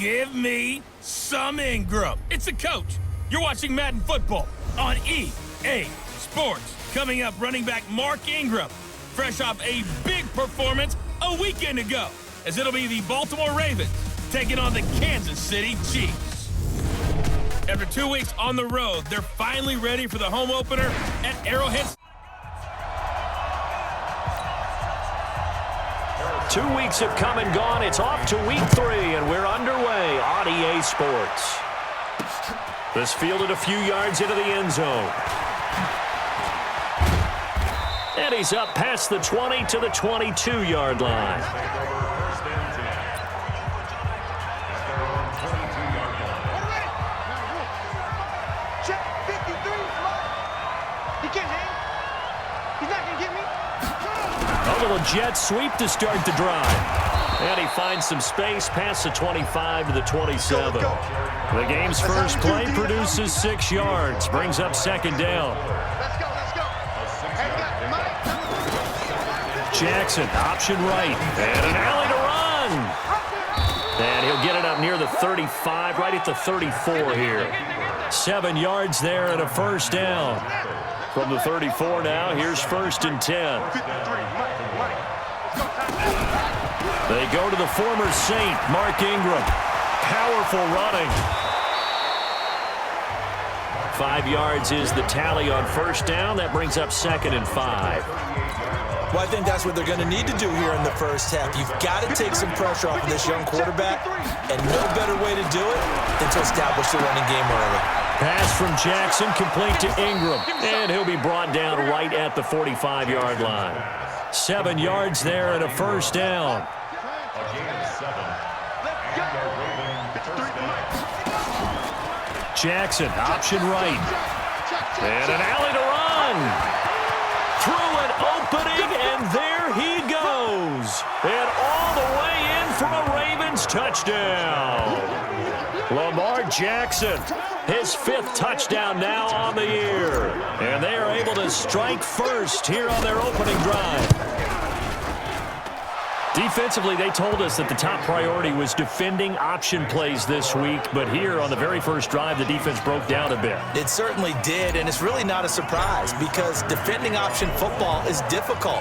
Give me some Ingram. It's a coach. You're watching Madden Football on EA Sports. Coming up, running back Mark Ingram, fresh off a big performance a weekend ago, as it'll be the Baltimore Ravens taking on the Kansas City Chiefs. After 2 weeks on the road, they're finally ready for the home opener at Arrowhead. 2 weeks have come and gone. It's off to week 3, and we're underway on EA Sports. This fielded a few yards into the end zone. And he's up past the 20 to the 22-yard line. Check 53. He can't hang. He's not going to get me. A little jet sweep to start the drive. And he finds some space past the 25 to the 27. The game's first play produces 6 yards. Brings up second down. Let's go. Jackson, option right. And an alley to run. And he'll get it up near the 35, right at the 34 here. 7 yards there and a first down. From the 34 now, here's 1st and 10. They go to the former Saint, Mark Ingram. Powerful running. 5 yards is the tally on first down. That brings up 2nd and 5. Well, I think that's what they're going to need to do here in the first half. You've got to take some pressure off of this young quarterback, and no better way to do it than to establish the running game early. Pass from Jackson, complete to Ingram, and he'll be brought down right at the 45-yard line. 7 yards there and a first down. Jackson, option right. And an alley to run. Through an opening, and there he goes. And all the way in for a Ravens touchdown. Lamar Jackson, his 5th touchdown now on the year. And they are able to strike first here on their opening drive. Defensively, they told us that the top priority was defending option plays this week, but here on the very first drive, the defense broke down a bit. It certainly did, and it's really not a surprise because defending option football is difficult.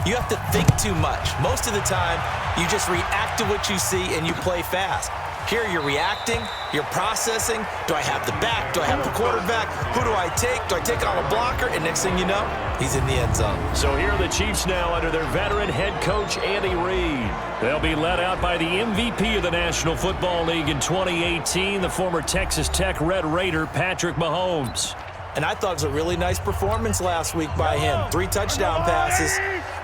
You have to think too much. Most of the time, you just react to what you see and you play fast. Here you're reacting, you're processing. Do I have the back? Do I have the quarterback? Who do I take? Do I take on a blocker? And next thing you know, he's in the end zone. So here are the Chiefs now under their veteran head coach, Andy Reid. They'll be led out by the MVP of the National Football League in 2018, the former Texas Tech Red Raider, Patrick Mahomes. And I thought it was a really nice performance last week by him. 3 touchdown passes.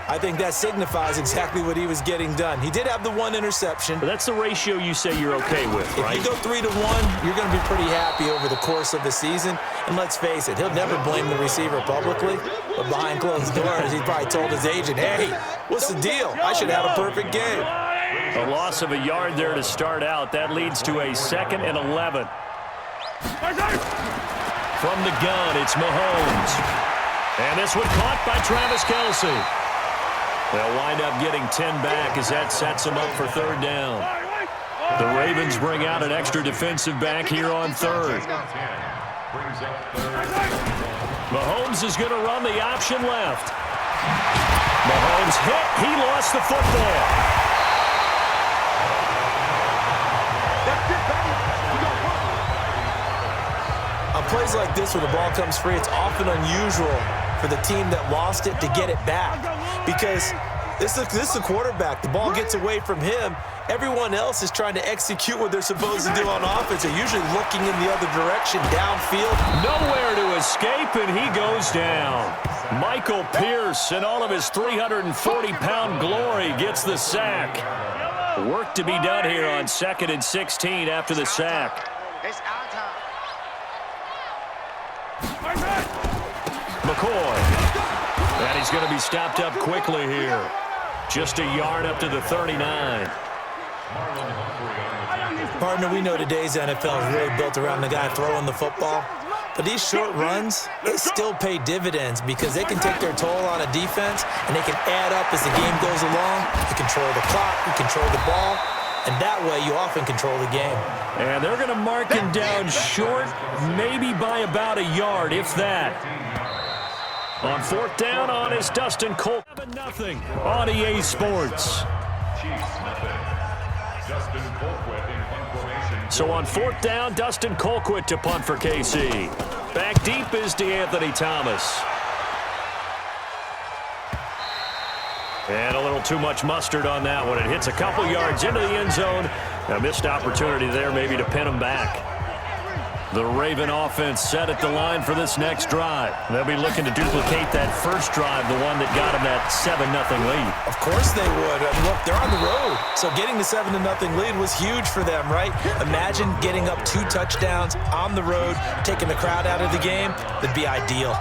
I think that signifies exactly what he was getting done. He did have the 1 interception. But that's the ratio you say you're okay with, right? If you go 3 to 1, you're going to be pretty happy over the course of the season. And let's face it, he'll never blame the receiver publicly. But behind closed doors, he probably told his agent, hey, what's the deal? I should have had a perfect game. A loss of a yard there to start out. That leads to a 2nd and 11. From the gun, it's Mahomes. And this one caught by Travis Kelce. They'll wind up getting 10 back as that sets them up for 3rd down. The Ravens bring out an extra defensive back here on 3rd. Mahomes is going to run the option left. Mahomes hit. He lost the football. On plays like this where the ball comes free, it's often unusual for the team that lost it to get it back. Because this is the quarterback. The ball gets away from him. Everyone else is trying to execute what they're supposed to do on offense. They're usually looking in the other direction, downfield. Nowhere to escape, and he goes down. Michael Pierce, in all of his 340-pound glory, gets the sack. Work to be done here on 2nd and 16 after the sack. It's our time. McCoy. And he's going to be stopped up quickly here. Just a yard up to the 39. Partner, we know today's NFL is really built around the guy throwing the football. But these short runs, they still pay dividends because they can take their toll on a defense and they can add up as the game goes along. You control the clock, you control the ball, and that way you often control the game. And they're going to mark him down short, maybe by about a yard, if that. On fourth down on is Dustin Colquitt. 7-0 on EA Sports. So on fourth down, Dustin Colquitt to punt for KC. Back deep is DeAnthony Thomas. And a little too much mustard on that one. It hits a couple yards into the end zone. A missed opportunity there maybe to pin him back. The Raven offense set at the line for this next drive. They'll be looking to duplicate that first drive, the one that got them that 7-0 lead. Of course they would. I mean, look, they're on the road. So getting the 7-0 lead was huge for them, right? Imagine getting up 2 touchdowns on the road, taking the crowd out of the game. That'd be ideal.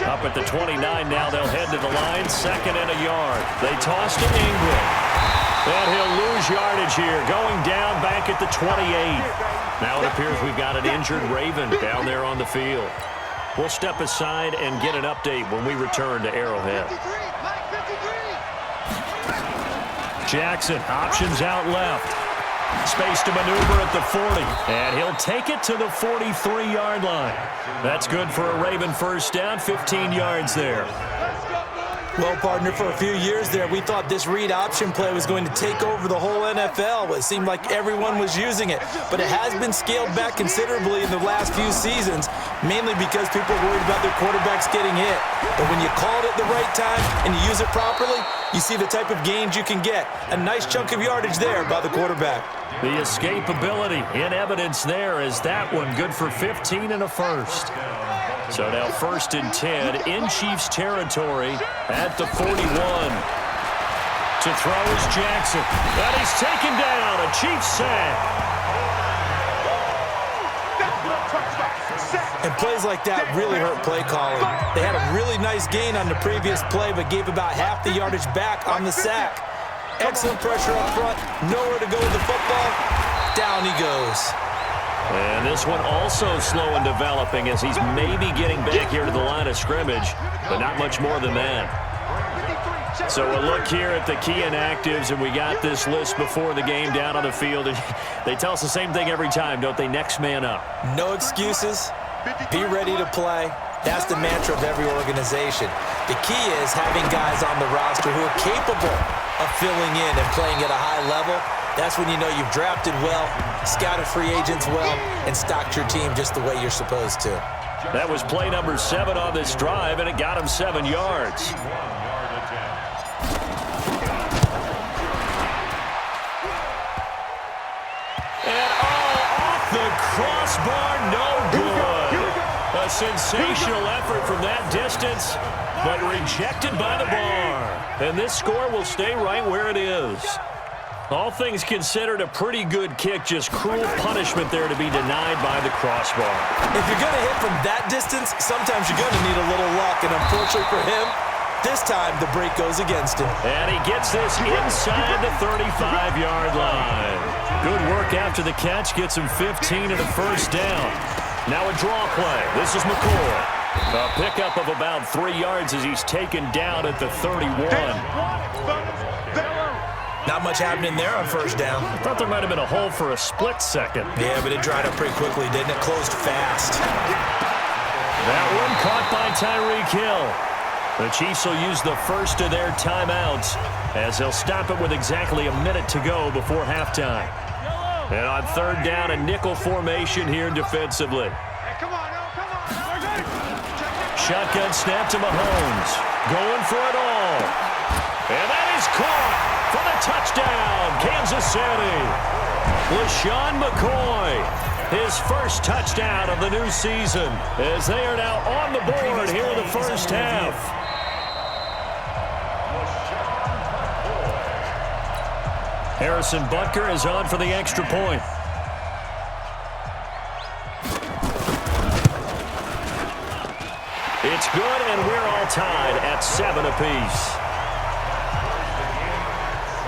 Up at the 29 now, they'll head to the line, 2nd and a yard. They toss to Ingram. And he'll lose yardage here, going down back at the 28. Now it appears we've got an injured Raven down there on the field. We'll step aside and get an update when we return to Arrowhead. Jackson, options out left. Space to maneuver at the 40, and he'll take it to the 43-yard line. That's good for a Raven first down, 15 yards there. Well, partner, for a few years there, we thought this read option play was going to take over the whole NFL. It seemed like everyone was using it, but it has been scaled back considerably in the last few seasons, mainly because people are worried about their quarterbacks getting hit. But when you call it at the right time and you use it properly, you see the type of gains you can get. A nice chunk of yardage there by the quarterback. The escapability in evidence there is that one good for 15 and a first. So now 1st and 10 in Chiefs territory at the 41. To throw is Jackson. And he's taken down. A Chiefs sack. And plays like that really hurt play calling. They had a really nice gain on the previous play, but gave about half the yardage back on the sack. Excellent pressure up front. Nowhere to go with the football. Down he goes. And this one also slow in developing as he's maybe getting back here to the line of scrimmage, but not much more than that. So a look here at the key inactives, and we got this list before the game down on the field. And they tell us the same thing every time, don't they? Next man up. No excuses. Be ready to play. That's the mantra of every organization. The key is having guys on the roster who are capable of filling in and playing at a high level. That's when you know you've drafted well, scouted free agents well, and stocked your team just the way you're supposed to. That was play number 7 on this drive, and it got him 7 yards. And off the crossbar, no good. A sensational effort from that distance, but rejected by the bar. And this score will stay right where it is. All things considered, a pretty good kick, just cruel punishment there to be denied by the crossbar. If you're going to hit from that distance, sometimes you're going to need a little luck, and unfortunately for him, this time the break goes against him. And he gets this inside the 35-yard line. Good work after the catch, gets him 15 and a first down. Now a draw play. This is McCoy. A pickup of about 3 yards as he's taken down at the 31. Not much happening there on first down. I thought there might have been a hole for a split second. Yeah, but it dried up pretty quickly, didn't it? Closed fast. That one caught by Tyreek Hill. The Chiefs will use the first of their timeouts as they'll stop it with exactly a minute to go before halftime. And on third down, a nickel formation here defensively. Shotgun snap to Mahomes. Going for it all. And that is caught for the touchdown, Kansas City. LaShawn McCoy, his first touchdown of the new season, as they are now on the board here in the first half. Harrison Butker is on for the extra point. It's good, and we're all tied at 7 apiece.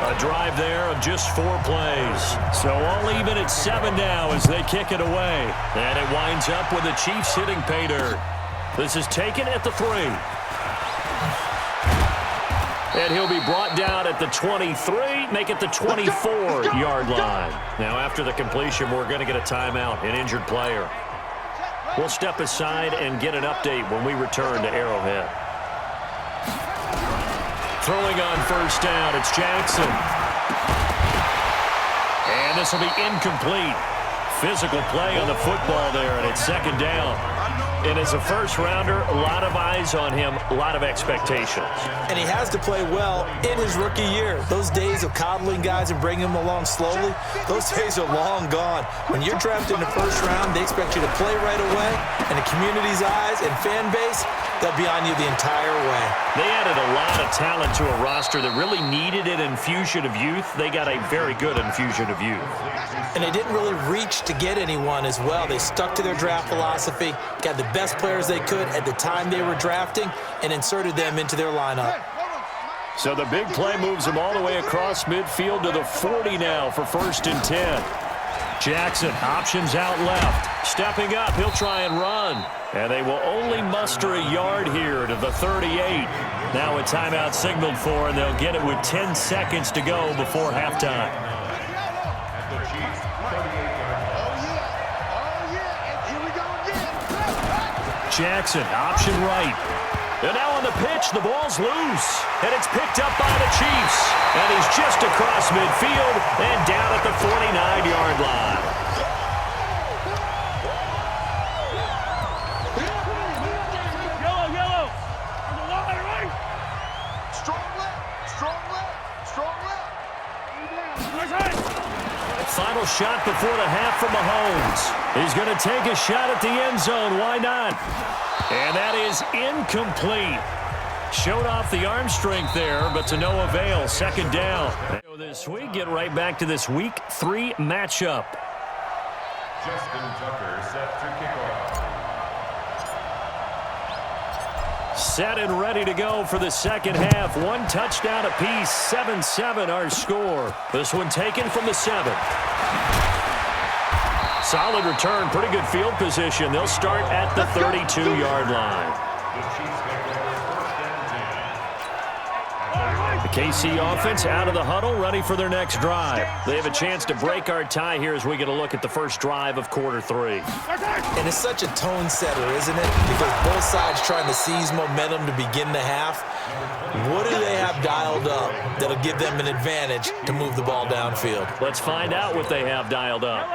A drive there of just 4 plays. So all even at 7 now as they kick it away. And it winds up with the Chiefs hitting pay dirt. This is taken at the 3. And he'll be brought down at the 23, make it the 24-yard line. Now, after the completion, we're going to get a timeout, an injured player. We'll step aside and get an update when we return to Arrowhead. Throwing on first down, it's Jackson. And this will be incomplete. Physical play on the football there, and it's second down. And as a first-rounder, a lot of eyes on him, a lot of expectations. And he has to play well in his rookie year. Those days of coddling guys and bringing them along slowly, those days are long gone. When you're drafted in the first round, they expect you to play right away, and the community's eyes and fan base, they'll be on you the entire way. They added a lot of talent to a roster that really needed an infusion of youth. They got a very good infusion of youth. And they didn't really reach to get anyone as well. They stuck to their draft philosophy, got the best players they could at the time they were drafting, and inserted them into their lineup. So the big play moves them all the way across midfield to the 40 now for 1st and 10. Jackson, options out left. Stepping up, he'll try and run. And they will only muster a yard here to the 38. Now a timeout signaled for, and they'll get it with 10 seconds to go before halftime. Jackson, option right. And now on the pitch, the ball's loose. And it's picked up by the Chiefs. And he's just across midfield and down at the 49-yard line. Yellow. On the line, right? Strong left. Final shot before the half from Mahomes. He's going to take a shot at the end zone. Why not? And that is incomplete. Showed off the arm strength there, but to no avail. Second down. This week, get right back to this Week 3 matchup. Justin Tucker set to kick off. Set and ready to go for the second half. One touchdown apiece. 7-7 our score. This one taken from the 7. Solid return. Pretty good field position. They'll start at the 32-yard line. The KC offense out of the huddle, ready for their next drive. They have a chance to break our tie here as we get a look at the first drive of quarter 3. And it's such a tone setter, isn't it? Because both sides trying to seize momentum to begin the half. What do they have dialed up that'll give them an advantage to move the ball downfield? Let's find out what they have dialed up.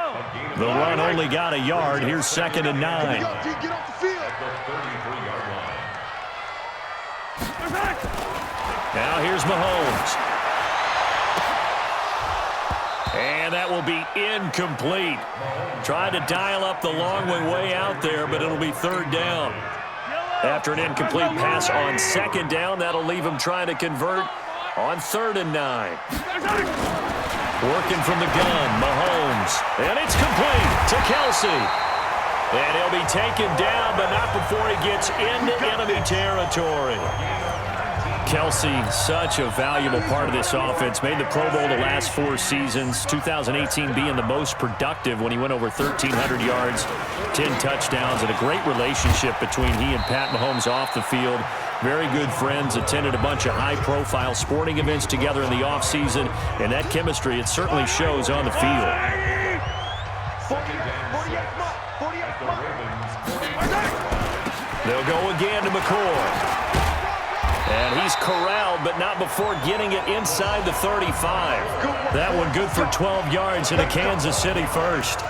The run only got a yard. Here's 2nd and 9. Get off the field. Now here's Mahomes. And that will be incomplete. Tried to dial up the long way out there, but it'll be 3rd down. After an incomplete pass on 2nd down, that'll leave him trying to convert on 3rd and 9. Working from the gun, Mahomes. And it's complete to Kelsey. And he'll be taken down, but not before he gets into enemy territory. Kelsey, such a valuable part of this offense. Made the Pro Bowl the last 4 seasons. 2018 being the most productive when he went over 1,300 yards, 10 touchdowns, and a great relationship between he and Pat Mahomes off the field. Very good friends, attended a bunch of high-profile sporting events together in the offseason, and that chemistry, it certainly shows on the field. They'll go again to McCoy. And he's corralled, but not before getting it inside the 35. That one good for 12 yards in a Kansas City first.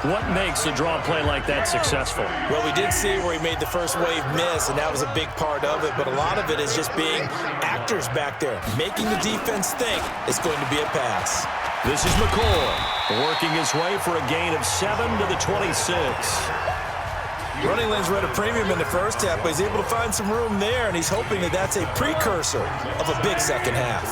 What makes a draw play like that successful? Well, we did see where he made the first wave miss, and that was a big part of it. But a lot of it is just being actors back there, making the defense think it's going to be a pass. This is McCoy working his way for a gain of 7 to the 26. Running lanes were at a premium in the first half, but he's able to find some room there, and he's hoping that that's a precursor of a big second half.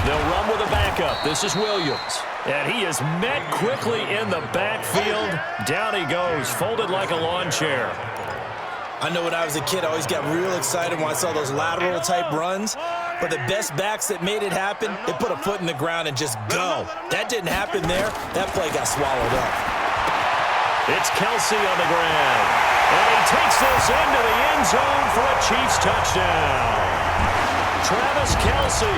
They'll run with a backup. This is Williams. And he is met quickly in the backfield. Down he goes, folded like a lawn chair. I know when I was a kid, I always got real excited when I saw those lateral-type runs. But the best backs that made it happen, they put a foot in the ground and just go. That didn't happen there. That play got swallowed up. It's Kelsey on the ground. is into the end zone for a Chiefs touchdown. Travis Kelce,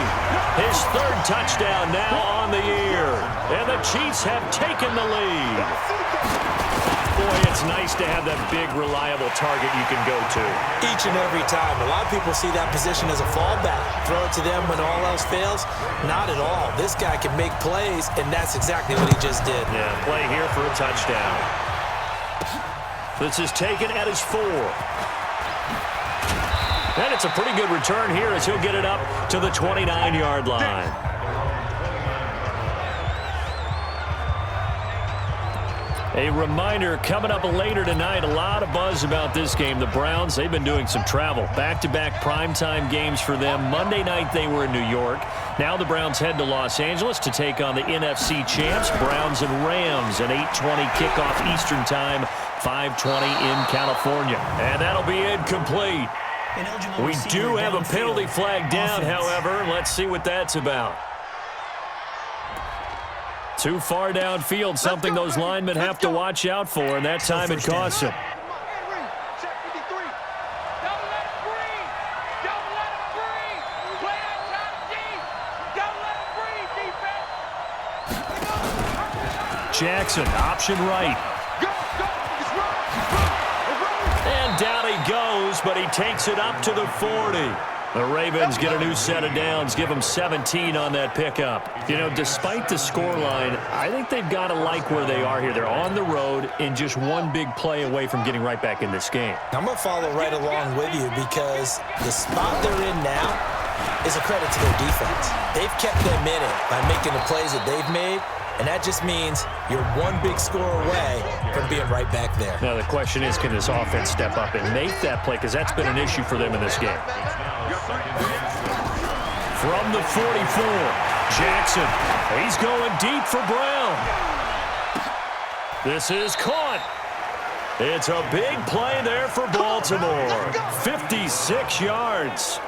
his third touchdown now on the year. And the Chiefs have taken the lead. Boy, it's nice to have that big, reliable target you can go to. Each and every time. A lot of people see that position as a fallback. Throw it to them when all else fails. Not at all. This guy can make plays, and that's exactly what he just did. Yeah, play here for a touchdown. This is taken at his 4. And it's a pretty good return here as he'll get it up to the 29-yard line. A reminder, coming up later tonight, a lot of buzz about this game. The Browns, they've been doing some travel. Back-to-back primetime games for them. Monday night they were in New York. Now the Browns head to Los Angeles to take on the NFC champs, Browns and Rams. An 8:20 kickoff Eastern time, 5:20 in California. And that'll be incomplete. We do have a penalty flag down, however. Let's see what that's about. Too far downfield, something those linemen have to watch out for, and that time it costs them. Jackson, option right. And down he goes, but he takes it up to the 40. The Ravens get a new set of downs, give them 17 on that pickup. You know, despite the scoreline, I think they've got to like where they are here. They're on the road and just one big play away from getting right back in this game. I'm going to follow right along with you because the spot they're in now is a credit to their defense. They've kept them in it by making the plays that they've made, and that just means you're one big score away from being right back there. Now the question is, can this offense step up and make that play? Because that's been an issue for them in this game. From the 44, Jackson. He's going deep for Brown. This is caught. It's a big play there for Baltimore. 56 yards.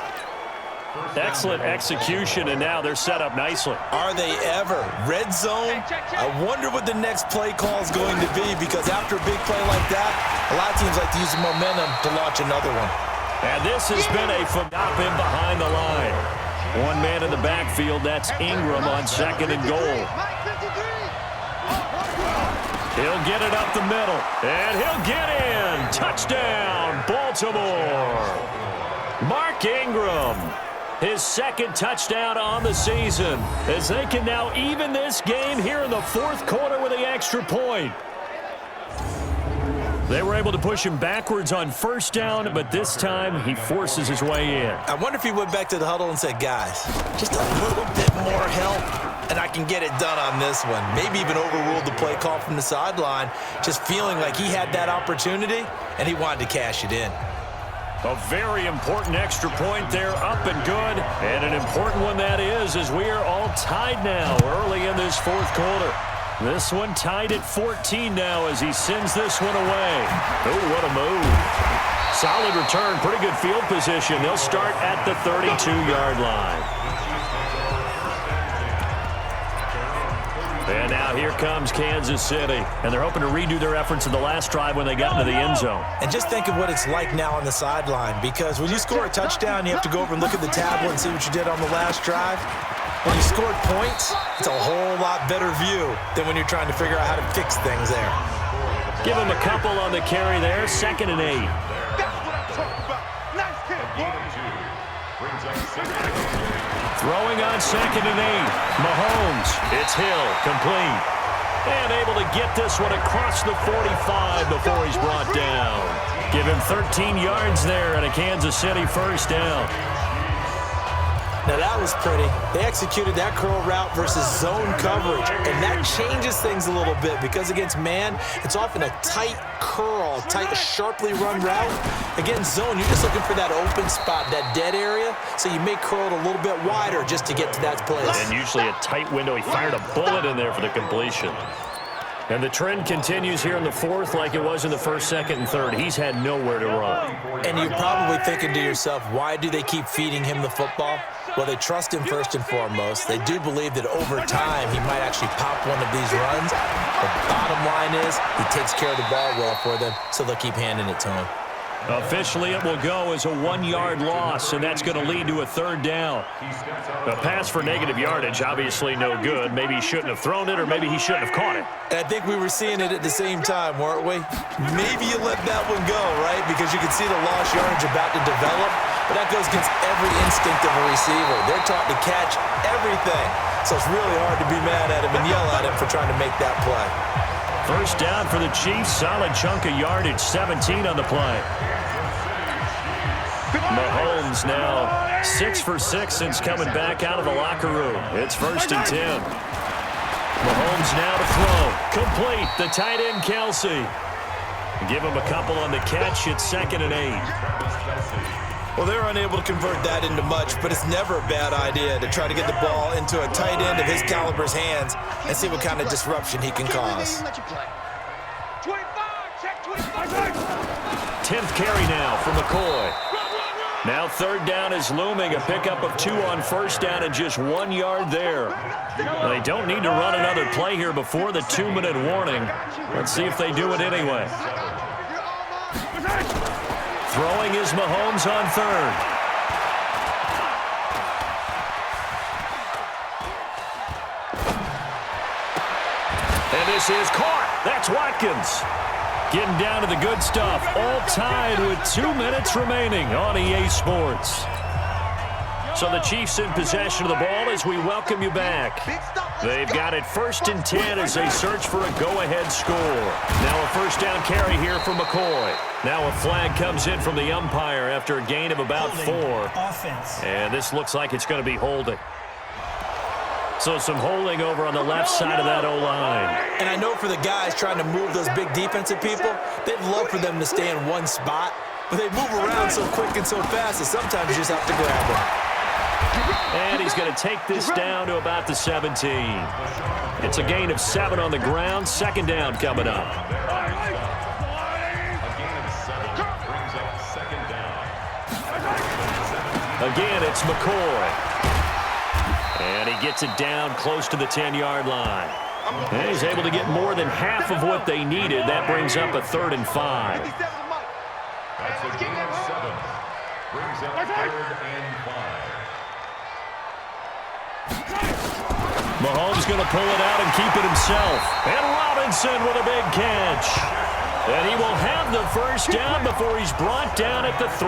Excellent execution, and now they're set up nicely. Are they ever? Red zone? I wonder what the next play call is going to be, because after a big play like that, a lot of teams like to use the momentum to launch another one. And this has been a stop him behind the line. One man in the backfield, that's Ingram on second and goal. He'll get it up the middle, and he'll get in. Touchdown, Baltimore. Mark Ingram, his second touchdown on the season, as they can now even this game here in the fourth quarter with the extra point. They were able to push him backwards on first down, but this time he forces his way in. I wonder if he went back to the huddle and said, guys, just a little bit more help, and I can get it done on this one. Maybe even overruled the play call from the sideline, just feeling like he had that opportunity, and he wanted to cash it in. A very important extra point there, up and good. And an important one that is, as we are all tied now early in this fourth quarter. This one tied at 14 now as he sends this one away. Oh, what a move. Solid return, pretty good field position. They'll start at the 32-yard line. And now here comes Kansas City. And they're hoping to redo their efforts in the last drive when they got into the end zone. And just think of what it's like now on the sideline, because when you score a touchdown, you have to go over and look at the tablet and see what you did on the last drive. When you scored points, it's a whole lot better view than when you're trying to figure out how to fix things there. Give him a couple on the carry there, 2nd and 8. That's what I'm talking about. Nice kick, Throwing on 2nd and 8. Mahomes, it's Hill, complete. And able to get this one across the 45 before he's brought down. Give him 13 yards there and a Kansas City first down. Now that was pretty. They executed that curl route versus zone coverage, and that changes things a little bit because against man, it's often a tight curl, tight, sharply run route. Against zone, you're just looking for that open spot, that dead area, so you may curl it a little bit wider just to get to that place. And usually a tight window. He fired a bullet in there for the completion. And the trend continues here in the fourth like it was in the first, second, and third. He's had nowhere to run. And you're probably thinking to yourself, why do they keep feeding him the football? Well, they trust him first and foremost. They do believe that over time he might actually pop one of these runs. The bottom line is he takes care of the ball well for them, so they'll keep handing it to him. Officially, it will go as a 1-yard loss, and that's going to lead to a 3rd down. A pass for negative yardage, obviously no good. Maybe he shouldn't have thrown it, or maybe he shouldn't have caught it. And I think we were seeing it at the same time, weren't we? Maybe you let that one go, right? Because you can see the lost yardage about to develop, but that goes against every instinct of a receiver. They're taught to catch everything. So it's really hard to be mad at him and yell at him for trying to make that play. 1st down for the Chiefs. Solid chunk of yardage, 17 on the play. Mahomes now 6 for 6 since coming back out of the locker room. It's 1st and 10. Mahomes now to throw. Complete. The tight end, Kelsey. Give him a couple on the catch. It's 2nd and 8. Well, they're unable to convert that into much, but it's never a bad idea to try to get the ball into a tight end of his caliber's hands and see what kind of disruption he can cause. 10th carry now for McCoy. Now 3rd down is looming. A pickup of 2 on 1st down and just 1 yard there. They don't need to run another play here before the 2-minute warning. Let's see if they do it anyway. Throwing is Mahomes on 3rd. And this is caught. That's Watkins. Getting down to the good stuff. All tied with 2 minutes remaining on EA Sports. So the Chiefs in possession of the ball as we welcome you back. They've got it 1st and 10 as they search for a go-ahead score. Now a 1st down carry here for McCoy. Now a flag comes in from the umpire after a gain of about 4. And this looks like it's going to be holding. So some holding over on the left side of that O-line. And I know for the guys trying to move those big defensive people, they'd love for them to stay in one spot, but they move around so quick and so fast that sometimes you just have to grab them. And he's going to take this down to about the 17. It's a gain of 7 on the ground. 2nd down coming up. A gain of 7 brings up 2nd down. Again, it's McCoy. And he gets it down close to the 10-yard line. And he's able to get more than half of what they needed. That brings up a 3rd and 5. That's a gain of 7. Brings up 3rd and 5. Mahomes going to pull it out and keep it himself. And Robinson with a big catch. And he will have the 1st down before he's brought down at the 3.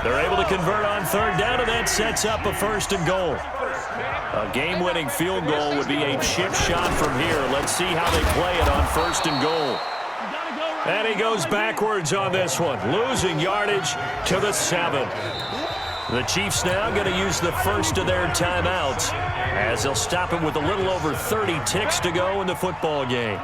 They're able to convert on 3rd down, and that sets up a 1st and goal. A game-winning field goal would be a chip shot from here. Let's see how they play it on 1st and goal. And he goes backwards on this one, losing yardage to the 7. The Chiefs now going to use the first of their timeouts as they'll stop it with a little over 30 ticks to go in the football game.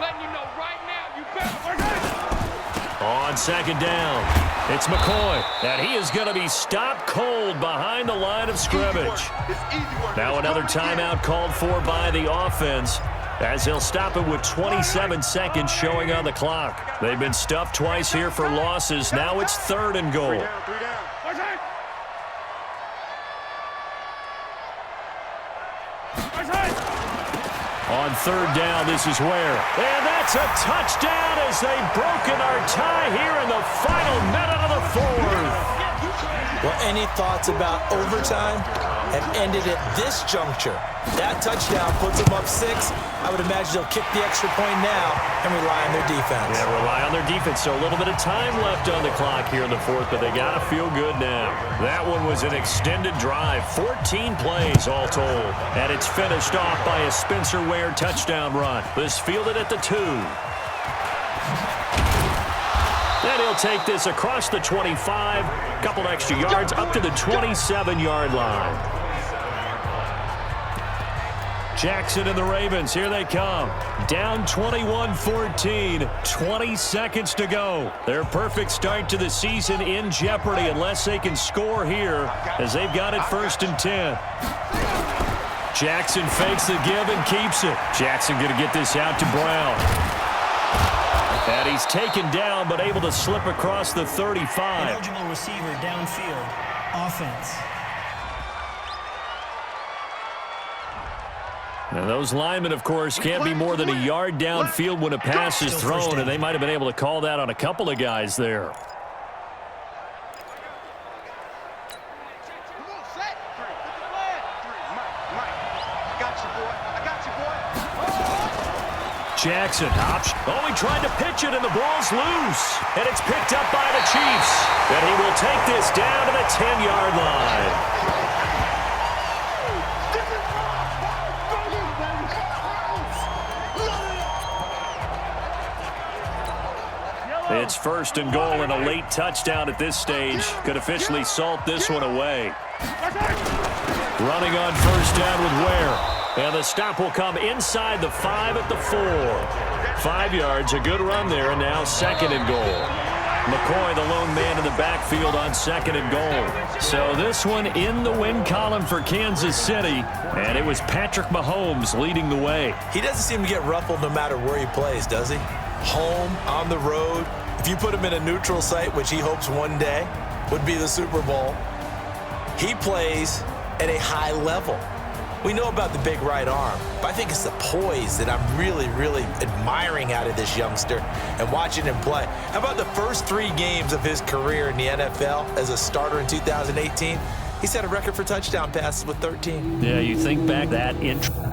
On 2nd down, it's McCoy, and he is going to be stopped cold behind the line of scrimmage. Now another timeout called for by the offense as they'll stop it with 27 seconds showing on the clock. They've been stuffed twice here for losses. Now it's 3rd and goal. On 3rd down, this is where. And that's a touchdown as they've broken our tie here in the final minute of the 4th. Well, any thoughts about overtime have ended at this juncture. That touchdown puts them up 6. I would imagine they'll kick the extra point now and rely on their defense. Yeah, rely on their defense. So a little bit of time left on the clock here in the 4th, but they got to feel good now. That one was an extended drive, 14 plays all told. And it's finished off by a Spencer Ware touchdown run. This fielded at the 2. And he'll take this across the 25, couple extra yards up to the 27-yard line. Jackson and the Ravens, here they come. Down 21-14, 20 seconds to go. Their perfect start to the season in jeopardy unless they can score here as they've got it 1st and 10. Jackson fakes the give and keeps it. Jackson going to get this out to Brown. And he's taken down, but able to slip across the 35. Eligible receiver downfield. Offense. And those linemen, of course, can't be more than a yard downfield when a pass is thrown, and they might have been able to call that on a couple of guys there. Jackson, option. Oh, he tried to pitch it, and the ball's loose. And it's picked up by the Chiefs. And he will take this down to the 10-yard line. It's first and goal, and a late touchdown at this stage could officially salt this one away. Running on first down with Ware. And the stop will come inside the 5 at the 4. 5 yards, a good run there, and now second and goal. McCoy, the lone man in the backfield on second and goal. So this one in the win column for Kansas City, and it was Patrick Mahomes leading the way. He doesn't seem to get ruffled no matter where he plays, does he? Home, on the road. If you put him in a neutral site, which he hopes one day would be the Super Bowl, he plays at a high level. We know about the big right arm, but I think it's the poise that I'm really, really admiring out of this youngster and watching him play. How about the first 3 games of his career in the NFL as a starter in 2018? He set a record for touchdown passes with 13. Yeah, you think back that intro.